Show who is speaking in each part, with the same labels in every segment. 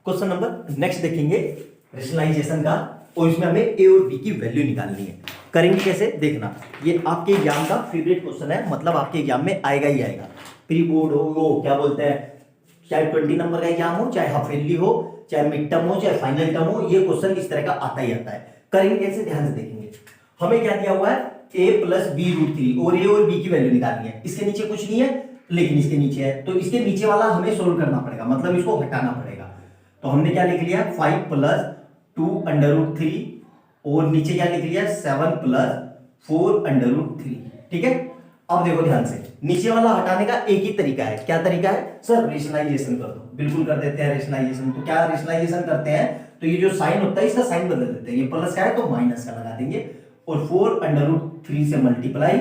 Speaker 1: Question number next देखेंगे rationalisation का, और इसमें हमें ए और बी की वैल्यू निकालनी है। करेंगे कैसे देखना, ये आपके एग्जाम का फेवरेट क्वेश्चन है, मतलब आपके एग्जाम में आएगा ही आएगा। प्री बोर्ड हो, वो क्या बोलते हैं, चाहे 20 नंबर का एग्जाम हो, चाहे हाफ ईयरली हो, चाहे मिड टर्म हो, चाहे फाइनल टर्म हो, ये क्वेश्चन इस तरह का आता ही आता है। करेंगे कैसे, ध्यान से देखेंगे। हमें क्या दिया हुआ है, a प्लस बी रूट 3, और ए और बी की वैल्यू निकालनी है। इसके नीचे कुछ नहीं है, लेकिन इसके नीचे है, तो इसके नीचे वाला हमें सोल्व करना पड़ेगा, मतलब इसको हटाना पड़ेगा। तो हमने क्या लिख लिया, 5 प्लस 2 अंडर रूट 3, और नीचे क्या लिख लिया, 7 प्लस 4 अंडर रूट 3। ठीक है, अब देखो ध्यान से, नीचे वाला हटाने का एक ही तरीका है। क्या तरीका है सर, रेशनलाइजेशन कर दो। बिल्कुल कर देते हैं रेशनलाइजेशन। तो क्या रेशनलाइजेशन करते हैं, तो ये जो साइन होता है इसका साइन बदल देते हैं, ये प्लस का है तो माइनस का लगा देंगे, और 4 अंडर रूट 3 से मल्टीप्लाई,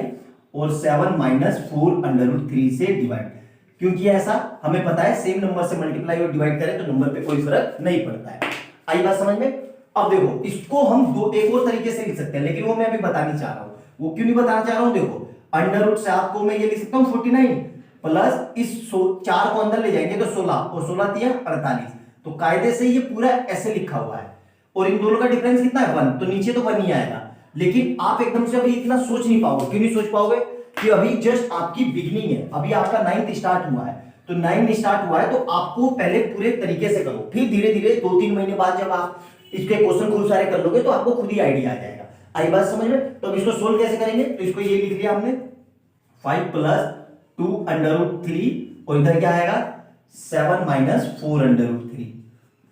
Speaker 1: और 7 माइनस 4 अंडर रूट 3 से डिवाइड। क्योंकि ऐसा हमें पता है, सेम नंबर से मल्टीप्लाई और डिवाइड करें तो नंबर पे कोई फर्क नहीं पड़ता है। आई बात समझ में। अब देखो, इसको हम एक और तरीके से लिख सकते हैं, लेकिन वो मैं अभी बताने चाह रहा हूं। वो क्यों नहीं बताना चाह रहा हूं, देखो अंडर रूट 7 को मैं ये लिख सकता हूं 49 प्लस इस 4 को अंदर ले जाएंगे तो 16, और 16 तिया 48। तो कायदे से ये पूरा ऐसे लिखा हुआ है, और इन दोनों का डिफरेंस कितना है, 1, तो नीचे तो 1 ही आएगा। लेकिन आप एकदम से अभी इतना सोच नहीं पाओगे। क्यों नहीं सोच पाओगे, कि अभी जस्ट आपकी बिगिनिंग है, अभी आपका 9th स्टार्ट हुआ है। तो 9 स्टार्ट हुआ है तो आपको पहले पूरे तरीके से करो, फिर धीरे धीरे 2-3 महीने बाद जब आप इसके क्वेश्चन खूब सारे कर लोगे तो आपको खुद ही आइडिया आ जाएगा। आई बात समझ में। तो अब इसको सोल्व कैसे करेंगे, तो इसको ये लिख लिया हमने 5 प्लस 2 अंडर रूट 3, और इधर क्या आएगा 7 माइनस 4 अंडर रूट 3,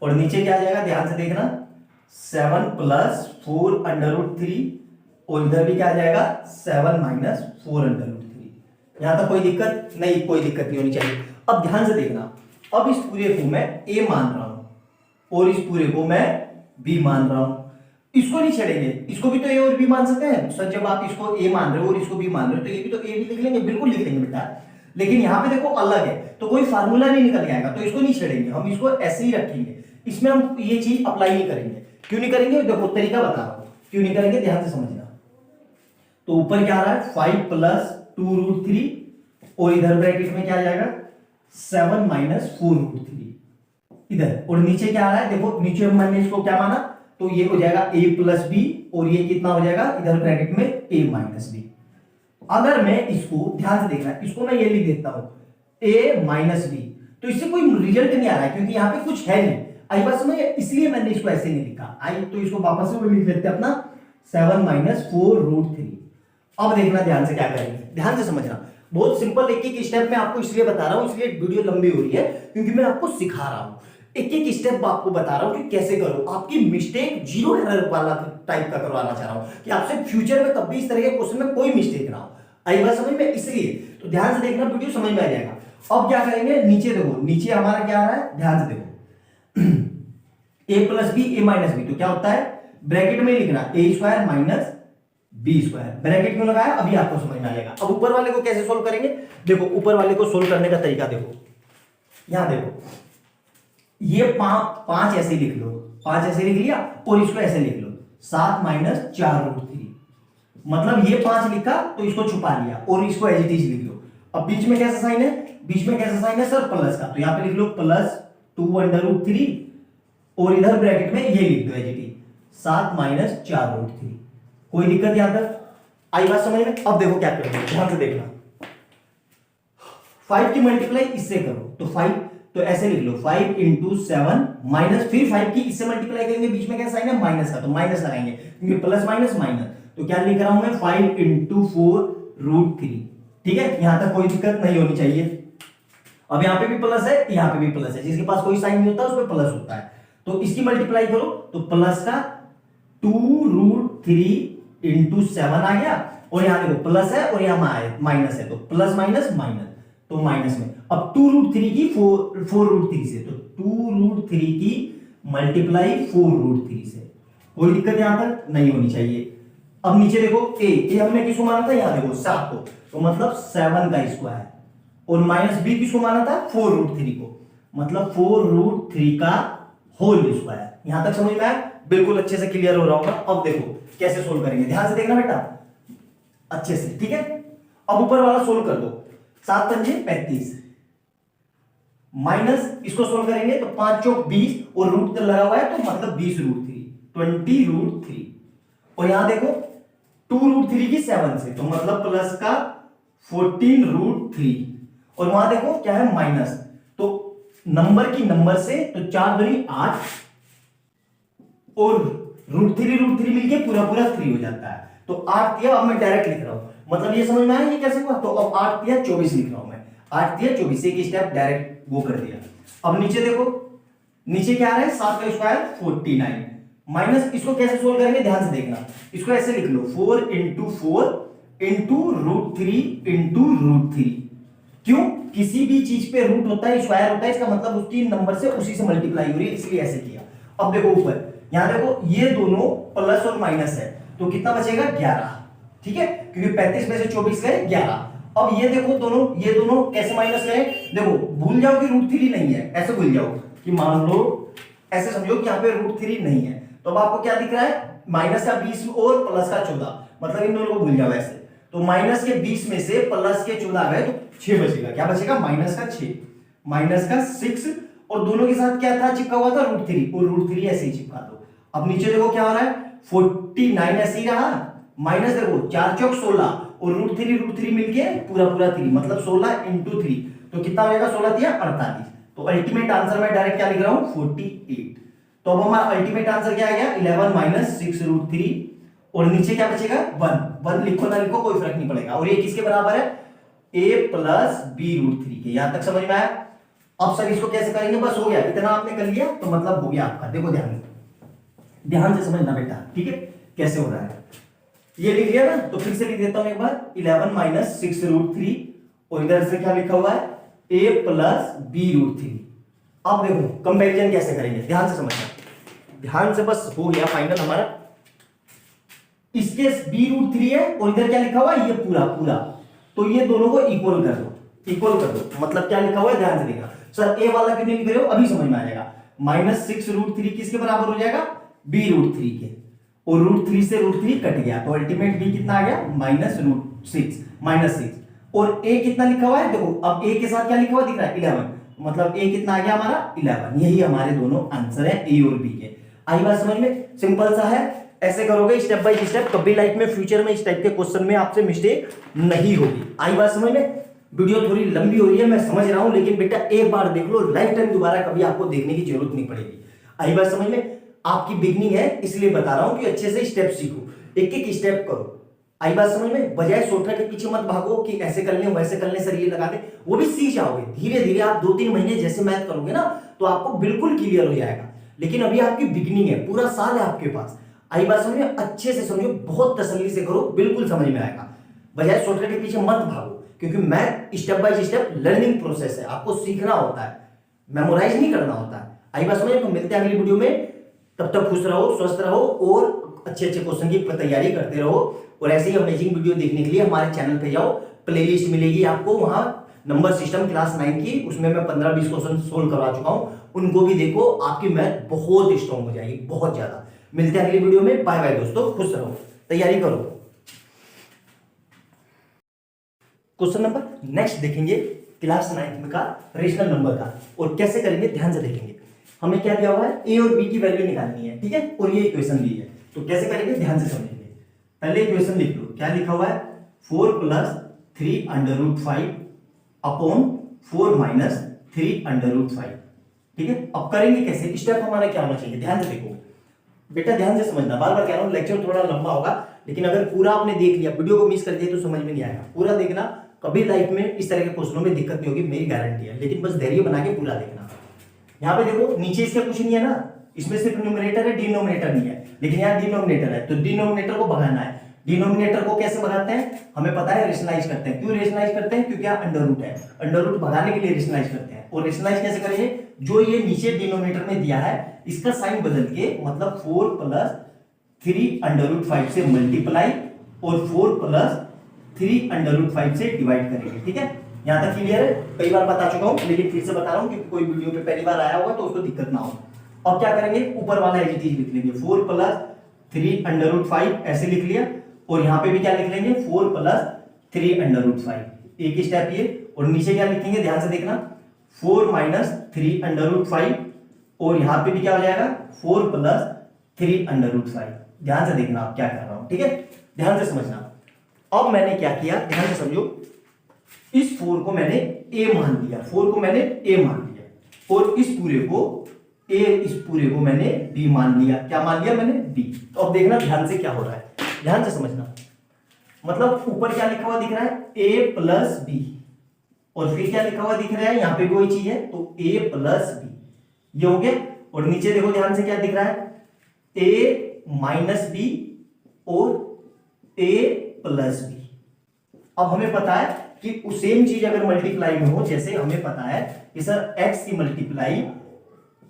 Speaker 1: और नीचे क्या आ जाएगा, ध्यान से देखना 7 प्लस 4 अंडर रूट 3, और इधर भी क्या आ जाएगा 7 माइनस 4 अंडर रूट 3। यहां तक कोई दिक्कत नहीं, कोई दिक्कत नहीं होनी चाहिए। अब ध्यान से देखना, अब इस पूरे को मैं a मान रहा हूं, और इस पूरे को मैं b मान रहा हूं। इसको नहीं छेड़ेंगे, इसको भी तो a और b मान सकते हैं सर। जब आप इसको a मान रहे हो और इसको b मान रहे हो, तो ये भी तो a भी लिख लेंगे, बिल्कुल लिख लेंगे बेटा। लेकिन यहां पे देखो अलग है, तो कोई फार्मूला नहीं निकल के आएगा, तो इसको नहीं छेड़ेंगे, हम इसको ऐसे ही रखेंगे। इसमें हम ये चीज अप्लाई नहीं करेंगे। क्यों नहीं करेंगे, देखो तरीका बता रहा हूं क्यों नहीं करेंगे, ध्यान से समझना। तो ऊपर क्या आ रहा है, 5 प्लस 2 रूट 3, और इधर ब्रैकेट में क्या आ जाएगा 7 माइनस 4 रूट 3 इधर, और नीचे क्या आ रहा है, देखो नीचे मैंने इसको क्या माना, तो ये हो जाएगा a प्लस बी, और ये कितना हो जाएगा इधर ब्रैकेट में a माइनस बी। अगर मैं इसको ध्यान से देखना, इसको मैं ये लिख देता हूं a माइनस बी, तो इससे कोई रिजल्ट नहीं आ रहा है, क्योंकि यहाँ पे कुछ है नहीं। आई बात समझ, इसलिए मैंने इसको ऐसे नहीं लिखा। आई तो इसको वापस से लिख देते हैं अपना 7 माइनस 4 रूट 3। अब देखना ध्यान से क्या करेंगे, ध्यान से समझना, बहुत सिंपल एक एक स्टेप में आपको इसलिए बता रहा हूं, इसलिए वीडियो लंबी हो रही है क्योंकि मैं आपको सिखा रहा हूं। एक एक स्टेप आपको बता रहा हूं कि कैसे करो, आपकी मिस्टेक 0 एरर वाला टाइप का करवाना चाह रहा हूं, कि आपसे फ्यूचर में कभी इस तरह के क्वेश्चन में कोई मिस्टेक ना हो। आई बात समझ में, इसलिए तो ध्यान से देखना, वीडियो समझ में आ जाएगा। अब क्या करेंगे, नीचे देखो, नीचे हमारा क्या आ रहा है, ध्यान से देखो a plus B a minus B, तो क्या होता है ब्रैकेट में लिखना a square minus B square. Bracket क्यों लगाया, अभी आपको समझ में आ जाएगा। अब ऊपर वाले को कैसे सोल्व करेंगे, देखो ऊपर वाले को सोल्व करने का तरीका देखो, यहां देखो ये 5 ऐसे लिख लो, 5 ऐसे लिख लिया, और इसको ऐसे लिख लो 7 माइनस 4 रूट 3, मतलब ये 5 लिखा तो इसको छुपा लिया, और इसको एज इट इज लिख लो। अब बीच में कैसा साइन है, बीच में कैसा साइन है सर, प्लस का, तो यहां पे लिख लो प्लस 2 अंडर रूट 3, और इधर ब्रैकेट में ये लिख दो as it is 7 minus 4 root 3। कोई दिक्कत यहां तक, आई बात समझ में। अब देखो क्या करोगे, ध्यान से देखना, 5 की मल्टीप्लाई इससे करो, तो 5, तो ऐसे लिख लो 5 इंटू 7 माइनस, फिर 5 की इससे मल्टीप्लाई करेंगे, बीच में क्या साइन है माइनस का, तो माइनस लगाएंगे क्योंकि प्लस माइनस माइनस। तो क्या लिख रहा हूं मैं 5 इंटू 4 रूट 3। ठीक है, यहां तक कोई दिक्कत नहीं होनी चाहिए। अब यहां पे भी प्लस है, यहां पे भी प्लस है, जिसके पास कोई साइन नहीं होता उस पर प्लस होता है। तो इसकी मल्टीप्लाई करो, तो प्लस का 2 रूट 3 इंटू 7 आ गया, और यहां देखो प्लस है और यहां माइनस है, तो प्लस माइनस माइनस, तो माइनस में अब 2 रूट 3 की 4 रूट 3 से, तो 2 रूट 3 की मल्टीप्लाई 4 रूट 3 से। कोई दिक्कत यहां तक नहीं होनी चाहिए। अब नीचे देखो a हमने किसको माना था, यहां देखो 7 को, तो मतलब 7 का स्क्वायर, और माइनस b किसको माना था 4 रूट 3 को, मतलब 4 रूट 3 का होल स्क्वायर। यहां तक समझ में आया, बिल्कुल अच्छे से क्लियर हो रहा होगा। अब देखो कैसे सोल्व करेंगे, ध्यान से देखना बेटा अच्छे से, ठीक है। अब ऊपर वाला सोल्व कर दो, 7 पंजे 35 माइनस इसको सोल्व करेंगे तो 5 चौक 20 और रूट लगा हुआ है तो मतलब 20√3, 20√3। और यहां देखो 2√3 की 7 से तो मतलब प्लस का 14√3। और वहां देखो क्या है माइनस, तो नंबर की नंबर से तो 4 दूनी 8 और √3 मिलके पूरा पूरा 3 हो जाता है। तो 8 दिया, अब मैं डायरेक्ट लिख रहा हूं, मतलब ये समझ में आया ये कैसे हुआ। तो अब 8 दिया 24 लिख रहा हूं मैं, 8 दिया 24, एक स्टेप डायरेक्ट वो कर दिया। अब नीचे देखो, नीचे क्या आ रहा है 7 का स्क्वायर 49 माइनस, इसको कैसे सोल्व करेंगे ध्यान से देखना, इसको ऐसे लिख लो 4 इंटू 4 इंटू √3 इंटू √3। क्यों, किसी भी चीज पे रूट होता है स्क्वायर होता है, इसका मतलब उसकी नंबर से उसी से मल्टीप्लाई हो रही है, इसलिए ऐसे किया। अब देखो ऊपर, यहां देखो ये दोनों प्लस और माइनस है तो कितना बचेगा 11, ठीक है, क्योंकि 35 में से 24 गए 11। अब ये देखो दोनों, ये दोनों कैसे माइनस गए, देखो भूल जाओ कि √3 नहीं है, ऐसे भूल जाओ कि मान लो ऐसे समझो कि यहाँ पे √3 नहीं है, तो अब आपको क्या दिख रहा है माइनस का 20 और प्लस का 14, मतलब इन दोनों को भूल जाओ ऐसे। तो माइनस के 20 में से प्लस के 14 गए तो 6 बचेगा, क्या बचेगा माइनस का 6, माइनस का 6, और दोनों के साथ क्या था चिपका हुआ था √3, और √3 ऐसे ही चिपका दो। अब नीचे देखो क्या हो रहा है 49 ऐसे ही रहा, माइनस देखो 4 चौक 16 और √3 मिलके पूरा पूरा 3, मतलब 16 इंटू 3 तो कितना हो जाएगा 16 दिया 48। तो अल्टीमेट आंसर मैं डायरेक्ट क्या लिख रहा हूं 48। तो अब हमारा अल्टीमेट आंसर क्या आ गया 11 माइनस 6√3, और नीचे क्या बचेगा 1 लिखो ना लिखो कोई फर्क नहीं पड़ेगा, और ये किसके बराबर है a प्लस b√3 के। यहां तक समझ में आया। अब सर इसको कैसे करेंगे, बस हो गया, इतना आपने कर लिया तो मतलब हो गया आपका। देखो ध्यान से समझना बेटा, ठीक है कैसे हो रहा है, ये लिख लिया ना, तो फिर से लिख देता हूं एक बार 11 माइनस 6√3, और इधर से क्या लिखा हुआ है a प्लस b√3। अब देखो कंपैरिजन कैसे करेंगे, ध्यान से समझना, ध्यान से, बस हो गया फाइनल हमारा। इसके b√3 है और इधर क्या लिखा हुआ है ये पूरा पूरा, तो ये दोनों को इक्वल कर दो, इक्वल कर दो, मतलब क्या लिखा हुआ है ध्यान से देखना। सर ए वाला क्यों नहीं लिख रहे हो, अभी समझ में आ जाएगा। माइनस 6√3 किसके बराबर हो जाएगा b√3 के, और √3 से √3 कट गया तो अल्टीमेट b कितना आ गया -6, और a कितना लिखा हुआ है देखो, अब a के साथ क्या लिखा हुआ दिख रहा है 11, मतलब a कितना आ गया हमारा 11। यही हमारे दोनों आंसर है a और b के। आई बात समझ में, सिंपल सा है, ऐसे करोगे स्टेप बाय स्टेप, कभी लाइफ में फ्यूचर में इस टाइप के क्वेश्चन में आपसे मिस्टेक नहीं होगी। आई बात समझ में। वीडियो थोड़ी लंबी हो रही है मैं समझ रहा हूं, लेकिन बेटा एक बार देख लो, लाइफ टाइम दोबारा कभी आपको देखने की जरूरत नहीं पड़ेगी। आई बात समझ में, आपकी बिगनिंग है इसलिए बता रहा हूं कि अच्छे से स्टेप सीखो, एक एक स्टेप करो। आई बात समझ में, बजाय शॉर्टकट के पीछे मत भागो कि ऐसे कर ले वैसे कर ले सर ये लगा दे, वो भी सीख जाओगे धीरे धीरे। आप 2-3 महीने जैसे मैथ करोगे ना तो आपको बिल्कुल क्लियर हो जाएगा, लेकिन अभी आपकी बिगनिंग है, पूरा साल है आपके पास। आई बात समझ में, अच्छे से समझो, बहुत तसल्ली से करो, बिल्कुल समझ में आएगा। बजाय शॉर्टकट के पीछे मत भागो, क्योंकि math step by step learning process है, आपको सीखना होता है, मेमोराइज नहीं करना होता है। आई बात समझ में, तो मिलते हैं अगली वीडियो में, तब तक खुश रहो, स्वस्थ रहो और अच्छे अच्छे क्वेश्चन की तैयारी करते रहो। और ऐसे ही अमेजिंग वीडियो देखने के लिए हमारे चैनल पे जाओ, प्लेलिस्ट मिलेगी आपको, वहां नंबर सिस्टम क्लास 9 की, उसमें मैं 15-20 क्वेश्चन सोल्व करवा चुका हूं, उनको भी देखो, आपकी मैथ बहुत स्ट्रॉन्ग हो जाएगी, बहुत ज्यादा। मिलते हैं अगली वीडियो में, बाय बाय दोस्तों, खुश रहो, तैयारी करो। क्वेश्चन नंबर नेक्स्ट देखेंगे क्लास 9 का रेशनल नंबर का, और कैसे करेंगे ध्यान से देखेंगे। हमें क्या दिया हुआ है ए और बी की वैल्यू निकालनी है, ठीक है, और ये इक्वेशन दी है, तो कैसे करेंगे ध्यान से समझेंगे। पहले इक्वेशन लिख लो, क्या लिखा हुआ है 4 + 3√5 अपॉन 4 - 3√5, ठीक है। अब करेंगे कैसे, स्टेप हमारा क्या होना चाहिए, ध्यान से देखो बेटा, ध्यान से समझना। बार बार कह रहा हूं लेक्चर थोड़ा लंबा होगा, लेकिन अगर पूरा आपने देख लिया, वीडियो को मिस कर दिया तो समझ में नहीं आएगा। पूरा देखना, कभी लाइफ में इस तरह के क्वेश्चनों में दिक्कत नहीं होगी, मेरी गारंटी है, लेकिन बस धैर्य बना के पूरा देखना। यहाँ पे देखो नीचे इसका कुछ नहीं है ना, इसमें सिर्फ न्यूमरेटर है, डिनोमिनेटर नहीं है, लेकिन यहाँ डिनोमिनेटर है, तो डिनोमिनेटर को भगाना है। डिनोमिनेटर को कैसे भगाते हैं हमें पता है, रेशनलाइज करते हैं। क्यों रेशनलाइज करते हैं, क्योंकि यहाँ अंडर रूट है, अंडर रूट भगाने के लिए रेशनलाइज करते हैं। और रेशनलाइज कैसे करेंगे, जो ये नीचे डिनोमिनेटर में दिया है इसका साइन बदल के, मतलब 4 + 3√5 से मल्टीप्लाई और 4 + 3√5 से डिवाइड करेंगे, ठीक है। यहां तक क्लियर है, कई बार बता चुका हूं, लेकिन फिर से बता रहा हूं क्योंकि कोई वीडियो पे पहली बार आया होगा तो उसको दिक्कत ना हो। अब क्या करेंगे, ऊपर वाला एज इट इज लिख लेंगे, 4 + 3√5 ऐसे लिख लिया, और यहां पे भी क्या लिख लेंगे 4 + 3√5, एक ही स्टेप ये। और नीचे क्या लिखेंगे ध्यान से देखना, 4 माइनस 3 अंडर रूट 5, और यहां पे भी क्या हो जाएगा 4 प्लस 3 अंडर रूट 5। ध्यान से देखना आप क्या कर रहा हूं, ठीक है, ध्यान से समझना। अब मैंने क्या किया, ध्यान से समझो, इस 4 को मैंने a मान लिया, 4 को मैंने a मान लिया, और इस पूरे को मैंने b मान लिया। क्या मान लिया मैंने? b। तो अब देखना ध्यान से क्या हो रहा है, ध्यान से समझना। मतलब ऊपर क्या लिखा हुआ दिख रहा है? a प्लस बी, और फिर क्या लिखा हुआ दिख रहा है? यहाँ पे कोई चीज है तो a प्लस बी, ये हो गया। और नीचे देखो ध्यान से क्या दिख रहा है? a माइनस बी और a प्लस बी। अब हमें पता है कि सेम चीज अगर मल्टीप्लाई में हो, जैसे हमें पता है कि सर x की मल्टीप्लाई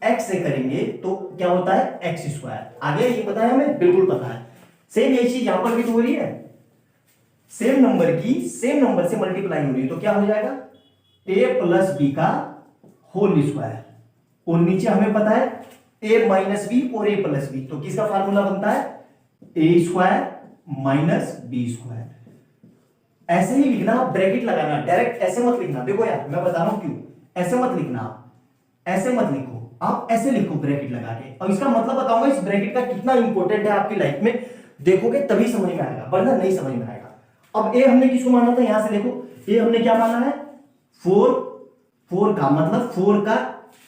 Speaker 1: x से करेंगे तो क्या होता है? X square. आगे ये पता है हमें, बिल्कुल पता है। सेम यही चीज यहां पर भी तो हो रही है, सेम नंबर से मल्टीप्लाई हो रही है, तो क्या हो जाएगा? a प्लस बी का होल स्क्वायर। और नीचे हमें पता है a माइनस बी और a प्लस बी, तो किसका फार्मूला बनता है? a square minus B square. ऐसे ही लिखना, ब्रैकेट लगाना, डायरेक्ट ऐसे मत लिखना। देखो यार मैं बता रहा हूं क्यों, ऐसे मत लिखना, ऐसे मत लिखो, आप ऐसे लिखो ब्रैकेट लगा के। और इसका मतलब बताऊंगा इस ब्रैकेट का कितना इंपॉर्टेंट है आपकी लाइफ में, देखोगे तभी समझ में आएगा, वरना नहीं समझ में आएगा। अब ए हमने किसको माना था? यहां से देखो, ए हमने क्या माना है? 4 का मतलब 4 का,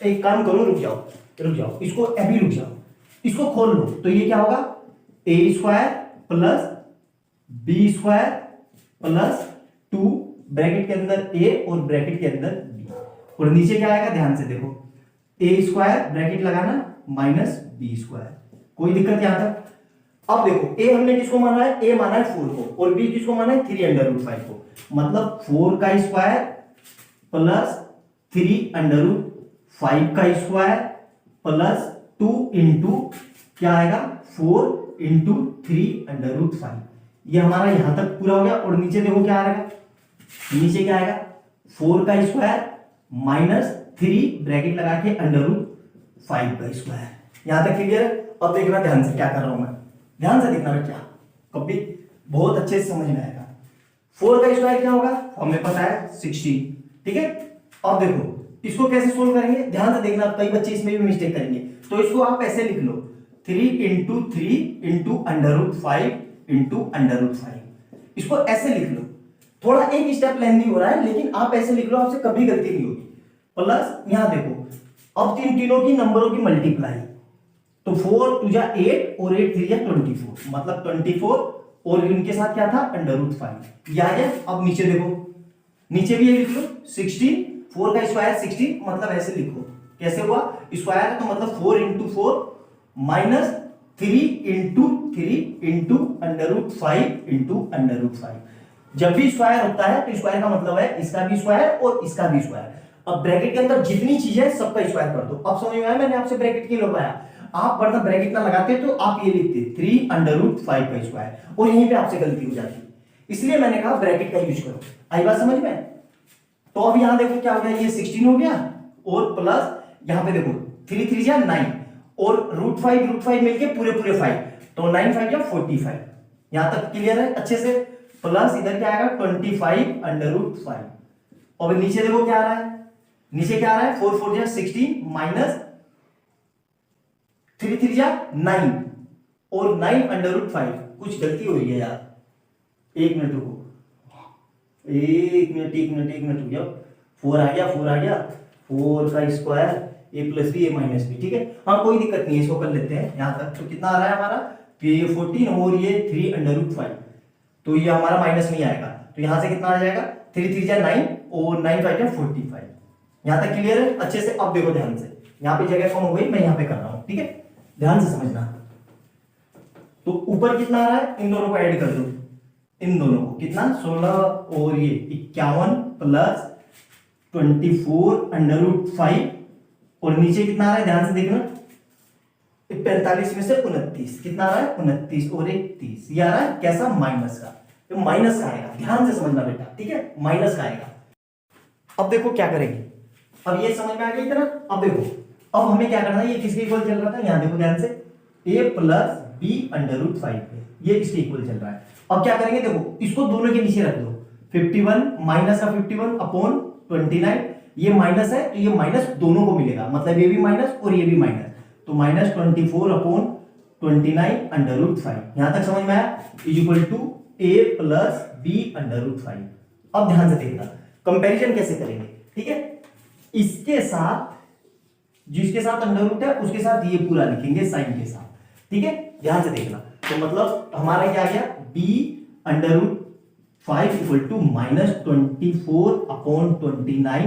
Speaker 1: एक काम करो, रुक जाओ, इसको अभी रुक जाओ, इसको खोल लो, तो ये क्या होगा? a square plus B square plus 2 bracket के अंदर a और ब्रैकेट के अंदर b, और नीचे क्या आएगा? ध्यान से देखो, a स्क्वायर ब्रैकेट लगाना माइनस बी स्क्वायर। कोई दिक्कत यहां तक? अब देखो a हमने किसको माना है? a माना है 4 को, और b किसको माना है? 3 अंडर रूट 5 को। मतलब 4 का स्क्वायर प्लस 3 अंडर रूट 5 का स्क्वायर प्लस 2 इंटू क्या आएगा? 4 इंटू 3 अंडर रूट 5। ये हमारा यहां तक पूरा हो गया। और नीचे देखो क्या आएगा? नीचे क्या आएगा? 4 का स्क्वायर माइनस 3 ब्रैकेट लगा के अंडर रूट 5 का स्क्वायर। यहां तक क्लियर है? अब देखना ध्यान से क्या कर रहा हूं मैं, ध्यान से देखना बेटा, कभी बहुत अच्छे से समझ में आएगा। 4 का स्क्वायर क्या होगा? हमें पता है 16, ठीक है। अब देखो इसको कैसे सोल्व करेंगे, ध्यान से देखना, कई बच्चे इसमें भी मिस्टेक करेंगे। तो इसको आप ऐसे लिख लो, 3 into 3 into under root 5 into under root 5। इसको ऐसे लिख लो, थोड़ा एक स्टेप लेंदी हो रहा है, लेकिन आप ऐसे लिख लो, आपसे कभी गलती नहीं होगी। प्लस यहां देखो, अब तीनों की नंबरों की मल्टीप्लाई, तो 4 टू जा 8 और 8 3 जा 24, मतलब 24, और इनके साथ क्या था? Under root 5। ये आ गया। अब नीचे देखो, नीचे भी ये लिख लो 16, 4 का स्क्वायर 16, मतलब ऐसे लिखो, कैसे हुआ? स्क्वायर है तो मतलब 4 into 4 minus 3 into 3 into under root 5 into under root 5। जब भी स्क्वायर होता है तो स्क्वायर का मतलब है इसका भी स्क्वायर और इसका भी स्क्वायर। अब ब्रैकेट के अंदर जितनी चीजें हैं सबका स्क्वायर कर दो। अब समझ में आया मैंने आपसे ब्रैकेट क्यों लगाया? आप वरना ब्रैकेट ना लगाते तो आप ये लिखते 3 अंडर रूट 5 का स्क्वायर, और यहीं पे आपसे गलती हो जाती, इसलिए मैंने कहा ब्रैकेट का यूज करो। आई बात समझ में? तो अब यहां देखो क्या हो गया, ये 16 हो गया, और प्लस यहां पे देखो 3 3 जा 9, और रूट 5 मिलके पूरे 5, तो 9 5 जा 45। यहां तक क्लियर है अच्छे से? प्लस इधर क्या आएगा? 25 अंडर रूट 5। और नीचे देखो क्या आ रहा है, नीचे क्या आ रहा है? 4 4 जा 16 माइनस 3 3 जा 9, और 9 अंडर रूट 5। कुछ गलती हो रही है यार, एक मिनट रुको, एक मिनट रुक जाओ। 4 आ गया, 4 का square a plus B, a minus B, ठीक है। हाँ कोई दिक्कत नहीं है, इसको कर लेते हैं यहां तक। तो कितना आ रहा है हमारा? कि ये 14 और ये 3 अंडर रूट 5, तो ये हमारा माइनस नहीं आएगा, तो यहां से कितना आ जाएगा? 3 3 जा 9 और 9 5 जा 45। यहां तक क्लियर है अच्छे से? अब देखो ध्यान से, यहां पे जगह कम हो गई, मैं यहां पे कर रहा हूं, ठीक है, ध्यान से समझना। तो ऊपर कितना आ रहा है? इन दोनों को ऐड कर दो, इन दोनों को कितना? 16 और ये 51 प्लस 24 अंडर रूट 5, और नीचे कितना आ रहा है? ध्यान से देखना, 45 में से 29, कितना आ रहा है? 29 और 30, ये आ रहा है कैसा? माइनस का। तो माइनस का आएगा, ध्यान से समझना बेटा, ठीक है, माइनस का आएगा। अब देखो क्या करेंगे, अब ये समझ में आ गई इतना। अब देखो, अब हमें क्या करना है, ये किसके इक्वल चल रहा था? यहां देखो ध्यान से, a plus B under root 5 पे, ये इसके इक्वल चल रहा है। अब क्या करेंगे? देखो इसको दोनों के नीचे रख दो, 51 माइनस का 51 अपॉन 29, ये माइनस है तो ये माइनस दोनों को मिलेगा, मतलब ये भी माइनस और ये भी माइनस, तो माइनस 24/29 अंडर रूट 5। यहां तक समझ में आया? Is equal to a plus B under root 5। अब ध्यान से देखना कंपैरिजन कैसे करेंगे, ठीक है? इसके साथ, जिसके साथ अंडर रूट है उसके साथ ये पूरा लिखेंगे साइन के साथ, ठीक है? ध्यान से देखना, तो मतलब हमारा क्या आ गया, b under root 5 equal to minus 24/29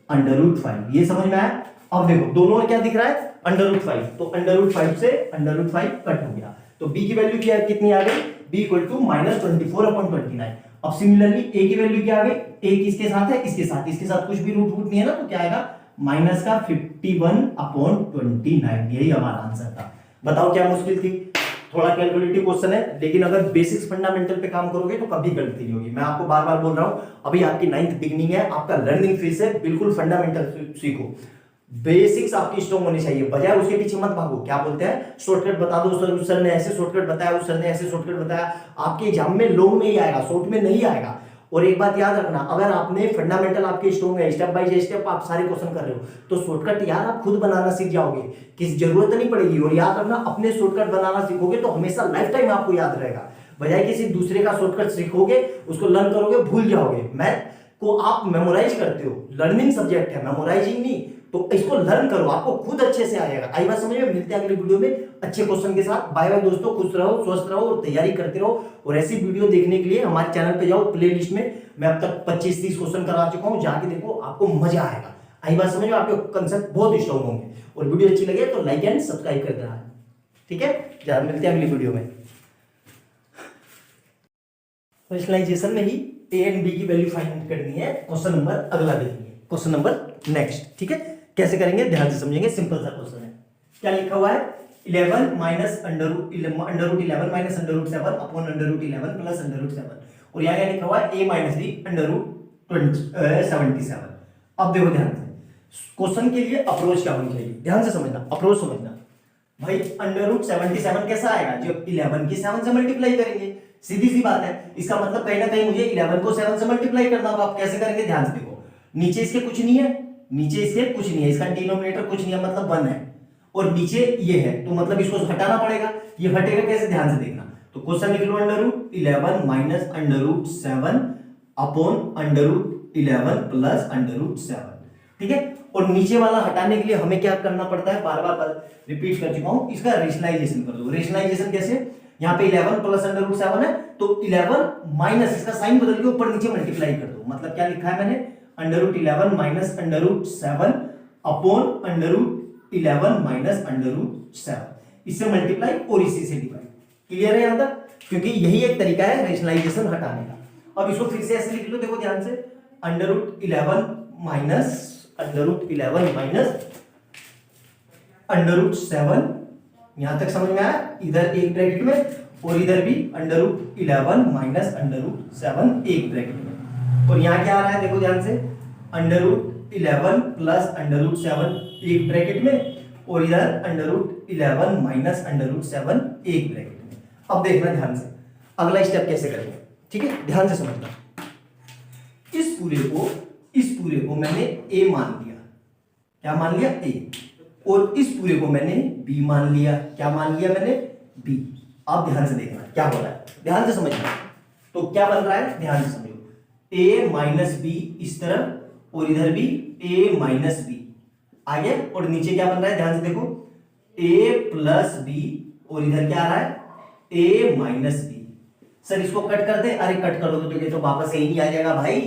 Speaker 1: under root 5। ये समझ में आया? अब देखो दोनों में क्या दिख रहा है, अंडर रूट 5, तो अंडर रूट 5 से अंडर रूट 5 कट हो गया, तो b की वैल्यू क्या कितनी आ गई, b इक्वल टू माइनस 24/29। अब सिमिलरली a की वैल्यू क्या आ गई, a किसके साथ है, इसके साथ, इसके साथ कुछ भी रूट नहीं है ना, तो क्या आएगा माइनस का 51/29। यही हमारा आंसर था। बताओ क्या मुश्किल थी? थोड़ा कैलकुलेटिव क्वेश्चन है, लेकिन अगर बेसिक्स फंडामेंटल पे काम करोगे तो कभी गलती नहीं होगी। मैं आपको बार बार बोल रहा हूं, अभी आपकी 9th बिगनिंग है, आपका लर्निंग फेज है, बिल्कुल फंडामेंटल सीखो, बेसिक्स आपकी स्ट्रॉन्ग होनी चाहिए, बजाय उसके पीछे मत भागो। क्या बोलते हैं, शॉर्टकट बता दो, सर उस सर ने ऐसे शॉर्टकट बताया, उस सर ने ऐसे शॉर्टकट बताया। आपके एग्जाम में लॉन्ग में ही आएगा, शॉर्ट में नहीं आएगा। और एक बात याद रखना, अगर आपने फंडामेंटल आपके स्ट्रॉन्ग है, स्टेप बाय स्टेप आप सारे क्वेश्चन कर रहे हो, तो शॉर्टकट यार आप खुद बनाना सीख जाओगे, किसी जरूरत नहीं पड़ेगी। और याद रखना, अपने शॉर्टकट बनाना सीखोगे तो हमेशा लाइफ टाइम आपको याद रहेगा, बजाय किसी दूसरे का शॉर्टकट सीखोगे, उसको लर्न करोगे, भूल जाओगे। मैथ को आप मेमोराइज करते हो, लर्निंग सब्जेक्ट है, मेमोराइजिंग नहीं, तो इसको लर्न करो, आपको खुद अच्छे से आएगा। आई बात समझ में? मिलते हैं अगले वीडियो में अच्छे क्वेश्चन के साथ। बाय बाय दोस्तों, खुश रहो, स्वस्थ रहो और तैयारी करते रहो। और ऐसी वीडियो देखने के लिए हमारे चैनल पे जाओ, प्लेलिस्ट में मैं अब तक 25-30 क्वेश्चन करा चुका हूं, जाके देखो, आपको मजा आएगा। आई बात समझ में? आपके कंसेप्ट बहुत स्ट्रॉन्ग होंगे। और वीडियो अच्छी लगे तो लाइक एंड सब्सक्राइब कर देना, ठीक है? मिलते हैं अगली वीडियो में। पर्सनलाइजेशन में ही ए एंड बी की वैल्यू फाइंड करनी है। क्वेश्चन नंबर अगला देखेंगे, क्वेश्चन नंबर नेक्स्ट, ठीक है? कैसे करेंगे ध्यान से समझेंगे, सिंपल सा क्वेश्चन है। क्या लिखा हुआ है, 11 minus under root 11 minus under root 7 upon under root 11 plus under root 7। और यहाँ क्या लिखा हुआ है, a minus b under root 77। अब देखो ध्यान से, क्वेश्चन के लिए अप्रोच क्या होनी चाहिए, ध्यान से समझना, अप्रोच समझना। भाई अंडर रूट 77 कैसा आएगा, जब 11 की 7 से मल्टीप्लाई करेंगे, सीधी सी बात है। इसका मतलब कहीं ना कहीं मुझे 11 को 7 से मल्टीप्लाई करना होगा। आप कैसे करेंगे, ध्यान से देखो, नीचे इसके कुछ नहीं है, नीचे इसके कुछ नहीं है, इसका डिनोमिनेटर कुछ नहीं है, मतलब 1 है, और नीचे ये है, तो मतलब इसको हटाना पड़ेगा। ये हटेगा कैसे, ध्यान से देखना। तो क्वेश्चन लिख लो, under root 11 minus under root 7 upon under root 11 plus under root 7, ठीक है? और नीचे वाला हटाने के लिए हमें क्या करना पड़ता है, बार बार रिपीट कर चुका हूं, इसका रेशनलाइजेशन कर दो। रेशनलाइजेशन कैसे, यहाँ पे 11 प्लस अंडर रूट 7 है, तो 11 माइनस इसका साइन बदल के ऊपर नीचे मल्टीप्लाई कर दो। मतलब क्या लिखा है मैंने, under root 11 minus under root 7 upon under root 11 minus under root 7, इससे मल्टीप्लाई और इसी से डिवाइड। क्लियर है यहां तक? क्योंकि यही एक तरीका है रेशनलाइजेशन हटाने का। अब इसको फिर से ऐसे लिख लो, देखो ध्यान से, under root 11 minus under root 11 minus under root 7, यहां तक समझ में आया? इधर एक ब्रैकेट में और इधर भी under root 11 minus under root 7 एक ब्रैकेट में। और यहां क्या आ रहा है, देखो ध्यान से, under root 11 plus under root 7 एक ब्रैकेट में, और इधर under root 11 minus under root 7 एक ब्रैकेट में। अब देखना ध्यान से, अगला स्टेप कैसे करेंगे, ठीक है? ध्यान से समझना। इस पूरे को मैंने a मान लिया, क्या मान लिया, a, और इस पूरे को मैंने b मान लिया, क्या मान लिया मैंने, b। अब ध्यान से देखना क्या हो रहा है, ध्यान से समझना। तो क्या बन रहा है, ध्यान से समझो, a माइनस b इस तरफ, और इधर भी a माइनस b आगे, और नीचे क्या बन रहा है, ध्यान से देखो, a प्लस b, और इधर क्या आ रहा है, a माइनस b। सर इसको कट कर दे, अरे कट कर दो तो ये तो वापस यही नहीं आ जाएगा भाई,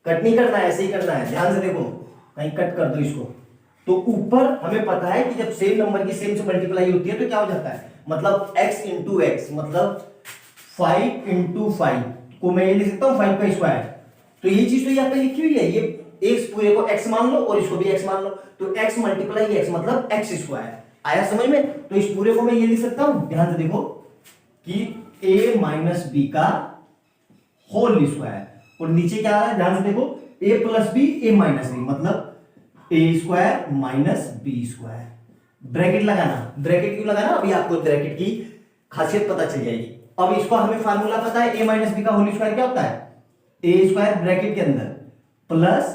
Speaker 1: कट नहीं करना है, ऐसे ही करना है। ध्यान से देखो, कहीं कट कर दो इसको, तो ऊपर हमें पता है कि जब सेम नंबर की सेम से मल्टीप्लाई होती है तो क्या हो जाता है, मतलब x इंटू एक्स, मतलब 5 इंटू 5 को मैं ये लिख सकता हूँ 5 का स्क्वायर। तो ये चीज तो यहाँ पे लिखी हुई है, ये इस पूरे को x मान लो और इसको भी x मान लो, तो x मल्टीप्लाई x मतलब x स्क्वायर। आया समझ में? तो इस पूरे को मैं ये लिख सकता हूँ, ध्यान से देखो, कि a माइनस बी का होल स्क्वायर, और नीचे क्या आ रहा है, ध्यान से देखो, a plus B a minus B, मतलब a square minus B square. Bracket लगाना, ब्रैकेट क्यों लगाना, अभी आपको ब्रैकेट की खासियत पता चल जाएगी। अब इसको हमें फार्मूला पता है, a माइनस बी का होल स्क्वायर क्या होता है, a स्क्वायर ब्रैकेट के अंदर प्लस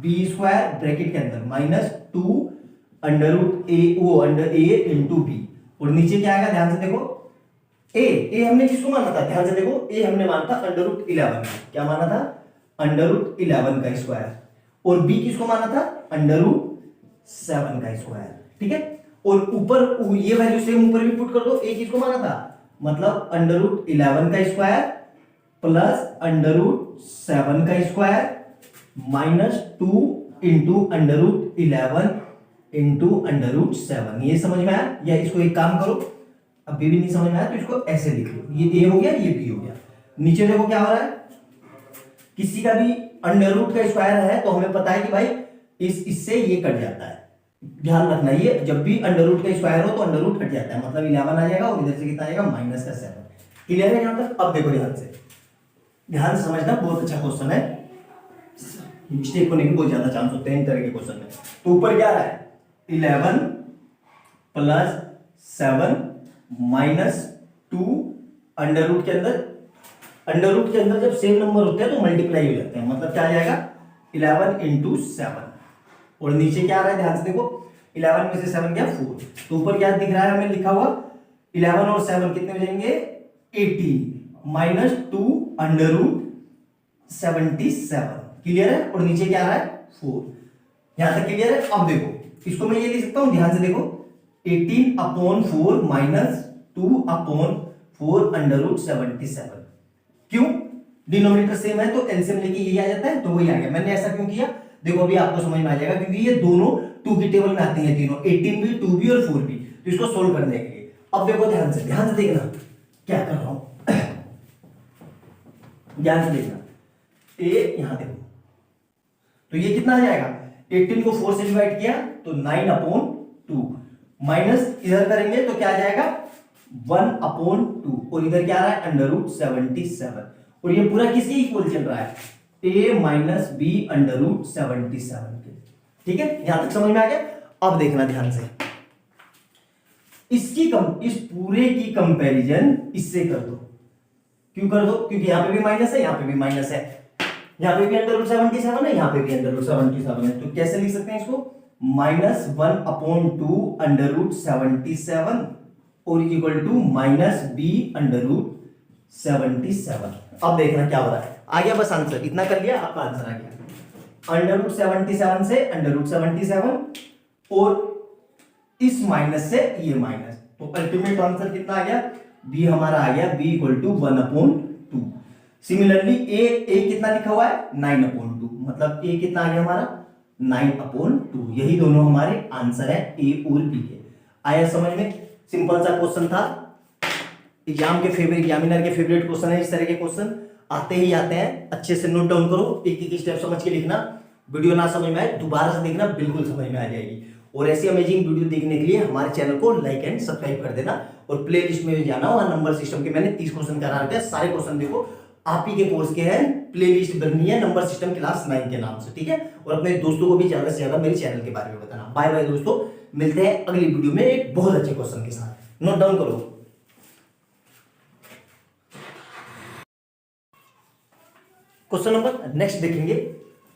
Speaker 1: बी स्क्वायर ब्रैकेट के अंदर माइनस 2 अंडर रूट ए ओ अंडर ए इंटू बी, और नीचे क्या आएगा ध्यान से देखो, ए हमने किसको माना था, ध्यान से देखो, ए हमने माना था अंडर रूट 11, क्या माना था, अंडर रूट 11 का स्क्वायर, और बी किसको माना था, अंडर रूट 7 का स्क्वायर, ठीक है। और ऊपर ये वैल्यू सेम ऊपर भी पुट कर दो, ए किसको माना था, मतलब अंडर रूट 11 का स्क्वायर प्लस अंडर रूट 7 का square minus 2 into under root 11 into under root 7, ये समझ में आया। या इसको एक काम करो, अब भी नहीं समझ में आया तो इसको ऐसे लिख लो, ये ए हो गया, ये बी हो गया। नीचे देखो क्या हो रहा है, किसी का भी अंडर रूट का स्क्वायर है तो हमें पता है कि भाई इससे ये कट जाता है, ध्यान रखना, ये जब भी अंडर रूट का स्क्वायर हो तो अंडर रूट कट जाता है, मतलब 11 आ जाएगा और इधर से कितना आएगा माइनस का 7। क्लियर है यहां तक। अब देखो ध्यान से समझना, बहुत अच्छा क्वेश्चन है, मिस्टेक होने के बहुत ज्यादा चांस होते हैं इन तरह के क्वेश्चन में। तो ऊपर क्या आ रहा है, 11 प्लस 7 माइनस 2 अंडर रूट के अंदर जब सेम नंबर होते हैं तो मल्टीप्लाई हो जाते हैं, मतलब क्या आ जाएगा 11 इंटू 7, और नीचे क्या आ रहा है ध्यान से देखो, 11 में से 7 क्या 4, तो ऊपर क्या दिख रहा है हमें लिखा हुआ 11 और 7 कितने हो जाएंगे 18 माइनस 2 अंडर रूट 77। क्लियर है। और नीचे क्या आ रहा है 4, यहां तक क्लियर है। अब देखो इसको मैं ये लिख सकता हूं, ध्यान से देखो 18/4 माइनस 2/4 अंडर रूट 77। क्यों, डिनोमिनेटर सेम है तो एलसीएम लेके यही आ जाता है, तो वही आ गया। मैंने ऐसा क्यों किया देखो अभी आपको समझ में आ जाएगा, क्योंकि ये दोनों 2 की टेबल में आते हैं तीनों, 18 भी 2 भी और 4 भी, तो इसको सोल्व करने के लिए अब देखो ध्यान से देखना क्या कर रहा हूं, ध्यान से देखना, ए यहां देखो, तो ये कितना आ जाएगा, 18 को 4 से डिवाइड किया तो 9/2 माइनस इधर करेंगे तो क्या आ जाएगा 1/2, और इधर क्या आ रहा है अंडर रूट 77, और ये पूरा किसके इक्वल चल रहा है, a minus B under root 77 के। ठीक है, यहां तक समझ में आ गया। अब देखना ध्यान से, इस पूरे की कंपैरिजन इससे कर दो। क्यों कर दो, क्योंकि यहां पे भी माइनस है, यहां पे भी माइनस है, यहां पे भी अंडर रूट 77 है, यहां पे भी अंडर रूट 77 है, तो कैसे लिख सकते हैं इसको, -1/2 अंडर रूट 77 और equal to minus B under root 77। अब देखना क्या हो रहा है, आ गया बस आंसर, इतना कर लिया आपका आंसर आ गया, अंडर रूट 77 से अंडर रूट 77 और इस माइनस से ये माइनस, तो अल्टीमेट आंसर कितना आ गया, बी हमारा आ गया b इक्वल टू 1/2। सिमिलरली ए कितना लिखा हुआ है 9/2, मतलब a कितना आ गया हमारा 9/2। यही दोनों हमारे आंसर है ए और बी के। आया समझ में, सिंपल सा क्वेश्चन था, एग्जामिनर के फेवरेट क्वेश्चन है। इस तरह के क्वेश्चन आते ही आते हैं, अच्छे से नोट डाउन करो, एक एक स्टेप समझ के लिखना, वीडियो ना समझ में आए दोबारा से देखना, बिल्कुल समझ में आ जाएगी। और ऐसी अमेजिंग वीडियो देखने के लिए हमारे चैनल को लाइक एंड सब्सक्राइब कर देना, और प्ले लिस्ट में भी जाना, वहां नंबर सिस्टम के मैंने 30 क्वेश्चन करा रखे हैं, सारे क्वेश्चन देखो, आप ही के कोर्स के हैं, प्ले लिस्ट बननी है नंबर सिस्टम क्लास 9 के नाम से। ठीक है, और अपने दोस्तों को भी ज्यादा से ज्यादा मेरे चैनल के बारे में बताना। बाय बाय दोस्तों, मिलते हैं अगली वीडियो में एक बहुत अच्छे क्वेश्चन के साथ। नोट डाउन करो। क्वेश्चन नंबर नेक्स्ट देखेंगे,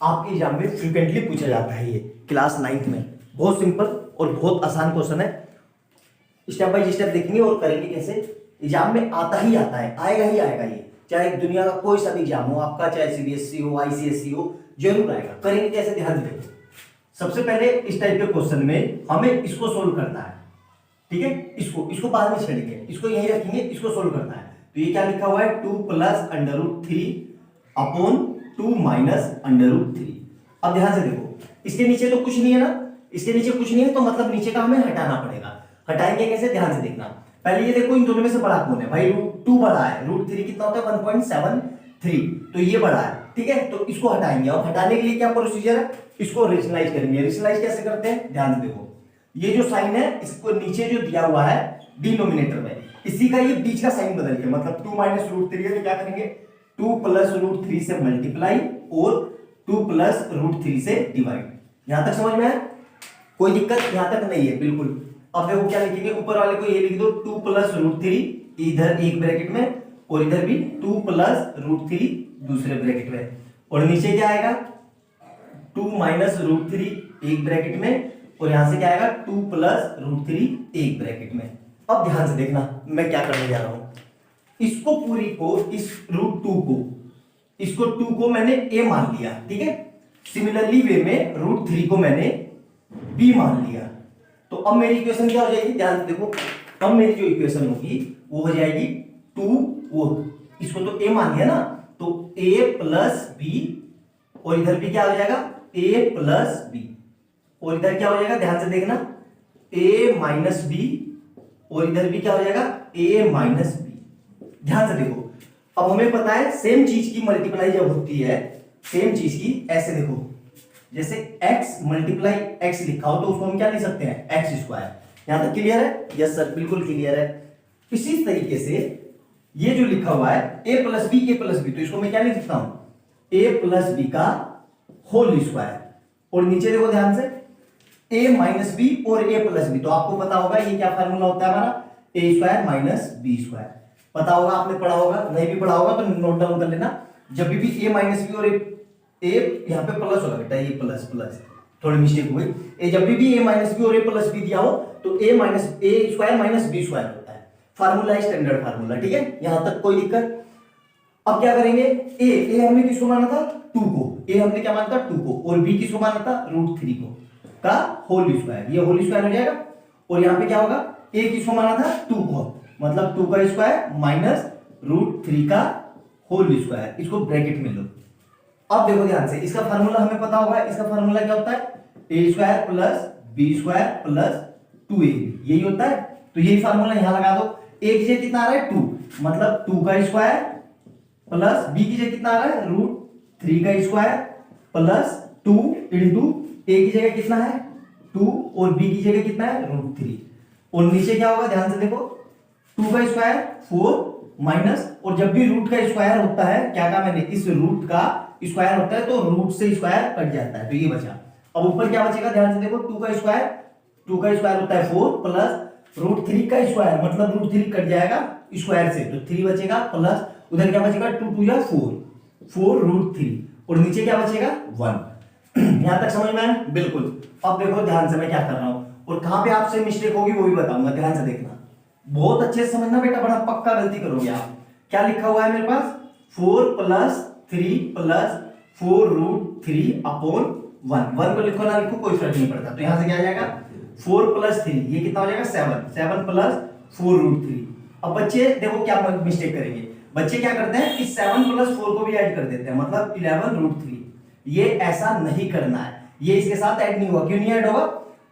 Speaker 1: आपके एग्जाम में फ्रीक्वेंटली पूछा जाता है, ये क्लास 9th में, बहुत सिंपल और बहुत आसान क्वेश्चन है। स्टेप बाय स्टेप देखेंगे और करेंगे कैसे, एग्जाम में आता ही आता है, आएगा ही आएगा, ये चाहे दुनिया का कोई सा भी एग्जाम हो आपका, चाहे सीबीएसई हो आईसीएसई हो, जरूर आएगा। करेंगे कैसे, ध्यान देंगे। सबसे पहले इस टाइप के क्वेश्चन में हमें इसको सोल्व करना है, ठीक है, इसको बाद में छेड़ेंगे, इसको यहीं रखेंगे, इसको सोल्व करना है। तो ये क्या लिखा हुआ है 2 plus under root 3/2 minus under root 3। अब ध्यान से देखो, इसके नीचे तो कुछ नहीं है ना, इसके नीचे कुछ नहीं है, तो मतलब नीचे का हमें हटाना पड़ेगा। हटाएंगे कैसे, ध्यान से देखना। पहले ये देखो इन दोनों में से बड़ा कौन है भाई, रूट 2 बड़ा है, रूट 3 कितना होता है 1.73, तो ये बड़ा है। ठीक है, तो इसको हटाएंगे, और हटाने के लिए क्या प्रोसीजर है, इसको रेशनलाइज करेंगे। रेशनलाइज कैसे करते हैं, ध्यान से देखो, ये जो साइन है इसको नीचे जो दिया हुआ है डिनोमिनेटर में, इसी का ये बीच का साइन बदल के, मतलब 2 माइनस रूट 3 है, तो क्या करेंगे 2 प्लस रूट 3 से मल्टीप्लाई और 2 प्लस रूट 3 से डिवाइड। यहां तक समझ में है, कोई दिक्कत यहां तक नहीं है बिल्कुल। अब देखो क्या लिखेंगे, ऊपर वाले को ये लिख दो 2 प्लस रूट 3 इधर एक ब्रैकेट में, और इधर भी 2 प्लस रूट 3 दूसरे ब्रैकेट में, और नीचे क्या आएगा 2 माइनस रूट थ्री एक ब्रैकेट में, और यहां से क्या आएगा 2 प्लस रूट थ्री एक ब्रैकेट में। अब ध्यान से देखना मैं क्या करने जा रहा हूं, इसको पूरी को, इस रूट 2 को, इसको 2 को मैंने a मान लिया, ठीक है। सिमिलरली वे में रूट 3 को मैंने b मान लिया। तो अब मेरी इक्वेशन क्या हो जाएगी, ध्यान से देखो, अब मेरी जो इक्वेशन होगी वो हो जाएगी 2, वो इसको तो a मान लिया ना, तो a प्लस बी, और इधर भी क्या हो जाएगा a प्लस बी, और इधर क्या हो जाएगा ध्यान से देखना a माइनस बी, और इधर भी क्या हो जाएगा a माइनस बी। ध्यान से देखो, अब हमें पता है सेम चीज की मल्टीप्लाई जब होती है, सेम चीज की, ऐसे देखो, जैसे x मल्टीप्लाई x लिखा हो तो उसको हम क्या लिख सकते हैं, एक्स स्क्वायर। यहां तक क्लियर है? यस सर, बिल्कुल क्लियर है। इसी तरीके से ये जो लिखा हुआ है a प्लस बी, तो इसको मैं क्या लिख सकता हूं, a प्लस बी का होल स्क्वायर, और नीचे देखो ध्यान से a माइनस बी और a प्लस बी, तो आपको पता होगा ये क्या फार्मूला होता है हमारा, a square minus B square. पता होगा, आपने पढ़ा होगा, नहीं भी पढ़ा होगा तो नोट डाउन कर लेना। जब भी a माइनस बी और a यहाँ पे प्लस होगा बेटा, ये प्लस प्लस थोड़ी मिस्टेक हो गई, जब भी a माइनस बी और a प्लस बी दिया हो तो a square minus B square होता है। फार्मूला है स्टैंडर्ड फार्मूला, ठीक है, यहां तक कोई दिक्कत। अब क्या करेंगे, a हमने किसको माना था, 2 को, a हमने क्या माना था 2 को, और b किसको माना था, रूट 3 को का होल स्क्वायर, ये होल स्क्वायर हो जाएगा। और यहाँ पे क्या होगा, a किसको माना था 2 को, मतलब 2 का स्क्वायर माइनस रूट 3 का होल स्क्वायर, इसको ब्रैकेट में लो। अब देखो ध्यान से, इसका फार्मूला हमें पता होगा, इसका फार्मूला क्या होता है, a square plus B square plus 2ab, यही होता है। तो यही फार्मूला यहां लगा दो। a की जगह कितना आ रहा है 2, मतलब 2 का स्क्वायर प्लस b की जगह कितना आ रहा है रूट 3 का स्क्वायर प्लस 2 इंटू a की जगह कितना है 2 और b की जगह कितना है रूट 3, और नीचे क्या होगा ध्यान से देखो, 2 का स्क्वायर 4 माइनस, और जब भी रूट का स्क्वायर होता है, क्या कहा मैंने, इस रूट का स्क्वायर होता है तो रूट से स्क्वायर कट जाता है, तो ये बचा। अब ऊपर क्या बचेगा, ध्यान से देखो, 2 का स्क्वायर होता है 4 प्लस रूट 3 का स्क्वायर, मतलब रूट 3 कट जाएगा स्क्वायर से, तो 3 बचेगा, प्लस उधर क्या बचेगा 2 2 या 4 रूट 3, और नीचे क्या बचेगा 1। यहां तक समझ में आया? बिल्कुल। अब देखो ध्यान से मैं क्या कर रहा हूं, और कहां पे आपसे मिस्टेक होगी वो भी बताऊंगा, ध्यान से देखना, बहुत अच्छे से समझना बेटा, बड़ा पक्का गलती करोगे आप। क्या लिखा हुआ है मेरे पास, 4 प्लस 3 प्लस 4 रूट 3 अपॉन 1 को लिखो ना लिखो कोई फर्क नहीं पड़ता। तो यहां से क्या आ जाएगा 4 प्लस 3, ये कितना हो जाएगा 7 प्लस 4 रूट 3। अब बच्चे देखो क्या मिस्टेक करेंगे, बच्चे क्या करते हैं, इस 7 प्लस 4 को भी ऐड कर देते हैं, मतलब 11 रूट 3। ये ऐसा नहीं करना है, ये इसके साथ ऐड नहीं हुआ, क्यों नहीं ऐड होगा,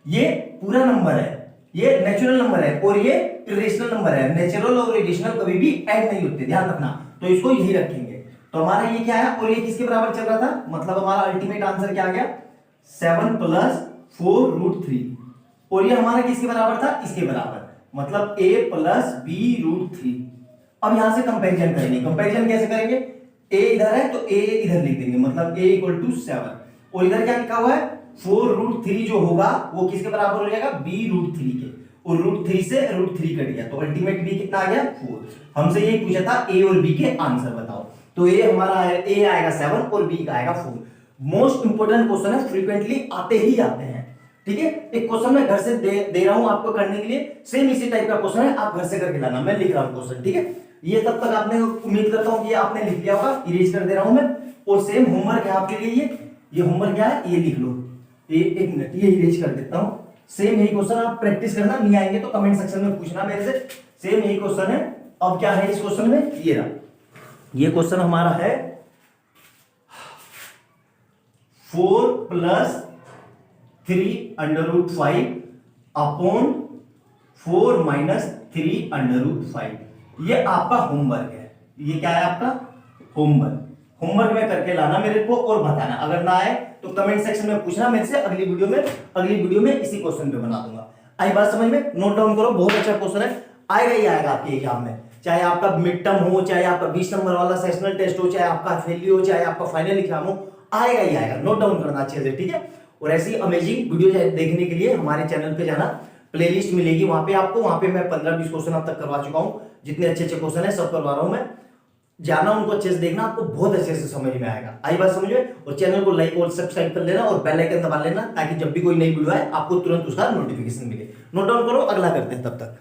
Speaker 1: ये पूरा नंबर है, ये नेचुरल नंबर है, और ये इरेशनल नंबर है। नेचुरल और इरेशनल कभी भी ऐड नहीं होते, ध्यान रखना, तो इसको यही रखेंगे। तो हमारा ये क्या है, और ये किसके बराबर चल रहा था, मतलब हमारा अल्टीमेट आंसर क्या आ गया 7 प्लस 4 रूट 3, और ये हमारा किसके बराबर था, इसके बराबर, मतलब a प्लस बी रूट 3। अब यहां से कंपैरिजन करेंगे, कंपैरिजन कैसे करेंगे, a इधर है तो a इधर लिख देंगे, मतलब a इक्वल टू 7, और इधर क्या लिखा हुआ है 4 रूट 3 जो होगा वो किसके बराबर हो जाएगा, b रूट 3 के, और रूट 3 से रूट 3 कट गया, तो अल्टीमेट b कितना आ गया 4। हमसे ये पूछा था a और b के आंसर बताओ, तो a हमारा है, a आएगा 7 और b का आएगा 4। मोस्ट इंपोर्टेंट क्वेश्चन है, फ्रीक्वेंटली आते ही आते हैं, ठीक है। एक क्वेश्चन मैं घर से दे रहा हूं आपको करने के लिए, सेम इसी टाइप का क्वेश्चन है, आप घर से करके लाना, मैं लिख रहा हूं क्वेश्चन, ठीक है। ये तब तक आपने, उम्मीद करता हूं कि आपने लिख लिया होगा, इरेज कर दे रहा हूं मैं, और सेम होमवर्क है आपके लिए, ये होमवर्क क्या है, ये लिख लो, ये 1 मिनट, ये इरेज कर देता हूं। सेम यही क्वेश्चन आप प्रैक्टिस करना, नहीं आएंगे तो कमेंट सेक्शन में पूछना मेरे से, सेम यही क्वेश्चन है। अब क्या है इस क्वेश्चन में, ये रहा, ये क्वेश्चन हमारा है 4 plus 3 under root 5 upon 4 minus 3 under root 5। ये आपका होमवर्क है, ये क्या है आपका होमवर्क। होमवर्क में करके लाना मेरे को और बताना, अगर ना आए तो कमेंट सेक्शन में पूछना मेरे से, अगली वीडियो में इसी क्वेश्चन पे बना दूंगा। आई बात समझ में, नोट डाउन करो, बहुत अच्छा क्वेश्चन है, आएगा ही आएगा आपके एग्जाम में, चाहे आपका मिड टर्म हो, चाहे आपका 20 नंबर वाला सेशनल टेस्ट हो, चाहे आपका फेली हो, चाहे आपका फाइनल एग्जाम हो, आएगा ही आएगा। नोट डाउन करना अच्छे से, ठीक है। और ऐसी अमेजिंग वीडियो देखने के लिए हमारे चैनल पे जाना, प्लेलिस्ट मिलेगी वहां पे आपको, वहां पे मैं 15-20 क्वेश्चन अब तक करवा चुका हूं, जितने अच्छे क्वेश्चन है सब करवा रहा हूं मैं। जाना, उनको अच्छे से देखना, आपको बहुत अच्छे से समझ में आएगा। आई बात समझ में? और चैनल को लाइक और सब्सक्राइब कर लेना और बेल आइकन दबा लेना, ताकि जब भी कोई नई वीडियो आए आपको तुरंत उसका नोटिफिकेशन मिले। नोट डाउन करो, अगला करते हैं तब तक।